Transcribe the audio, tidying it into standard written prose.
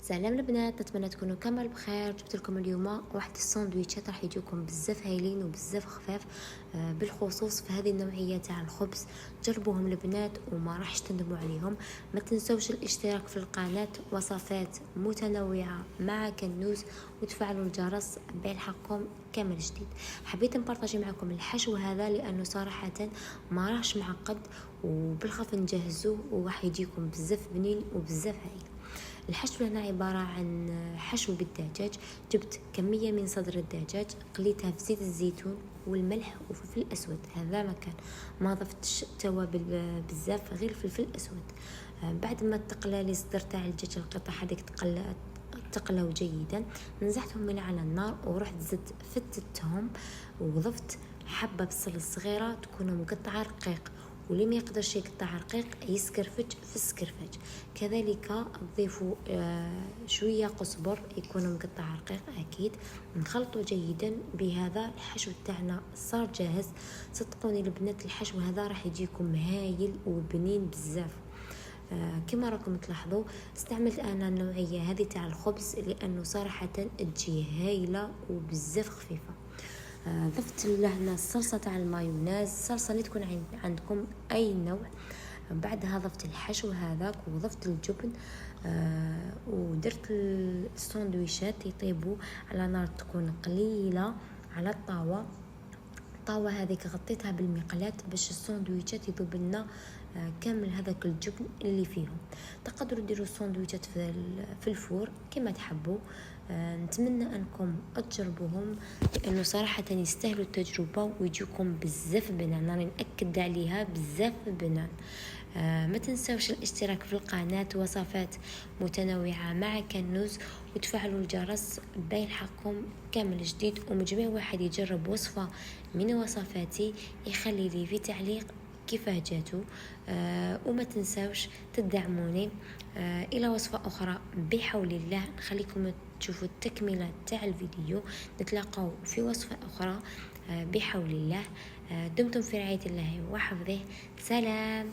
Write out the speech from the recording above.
سلام البنات، نتمنى تكونوا كامل بخير. جبت لكم اليوم واحد الساندويتشات راح يجيكم بزاف هايلين وبزاف خفاف، بالخصوص في هذه النوعيه تاع الخبز. جربوهم البنات وما راحش تندموا عليهم. ما تنسوش الاشتراك في القناه، وصفات متنوعه مع كنوز، وتفعلوا الجرس بيلحقكم كامل جديد. حبيت نبارطاجي معكم الحشو هذا لانه صراحه ما راهش معقد وبالخف نجهزوه وراح يجيكم بزاف بنين وبزاف هايل. الحشو هنا عبارة عن حشو بالدجاج. جبت كمية من صدر الدجاج، قليتها في زيت الزيتون والملح وفلفل أسود. هذا مكان ما ضفتش توابل بزاف، غير فلفل أسود. بعد ما تقلى لي صدر تاع الدجاج، القطع هذيك تقلوا جيدا، نزحتهم من على النار ورحت زدت فتتهم وضفت حبة بصل صغيرة تكون مقطعة رقيق، واللي ما يقدرش يقطع رقيق يسكرفج في السكرفج. كذلك نضيفوا شويه قزبر يكون مقطع رقيق اكيد. نخلطوا جيدا بهذا. الحشو تاعنا صار جاهز. صدقوني البنات، الحشو هذا راح يجيكم هايل وبنين بزاف. كما راكم تلاحظوا استعملت انا النوعيه هذه تاع الخبز لانه صراحه تجي هايله وبزاف خفيفه. ضفت لهنا الصلصه تاع المايونيز، الصلصه اللي تكون عندكم اي نوع. بعدها ضفت الحشو هذاك وضفت الجبن. ودرت الساندويشات يطيبوا على نار تكون قليله على الطاوه. الطاوه هذيك غطيتها بالمقلاة باش الساندويشات يذوب لنا كامل هذاك الجبن اللي فيهم. تقدروا ديروا الساندويشات في الفور كما تحبوا. نتمنى انكم تجربوهم لانه صراحه يستاهلوا التجربه ويجيكم بزاف بنان. راني ناكد عليها بزاف بنان. ما تنسوش الاشتراك في القناه، وصفات متنوعه مع كنوز، وتفعلوا الجرس بيلحقكم كامل جديد. ومجمع واحد يجرب وصفه من وصفاتي يخلي لي في تعليق كيفاه جاتو. وما تنسوش تدعموني. الى وصفه اخرى بحول الله. نخليكم تشوفوا التكمله تاع الفيديو. نتلاقاو في وصفه اخرى بحول الله. دمتم في رعايه الله وحفظه. سلام.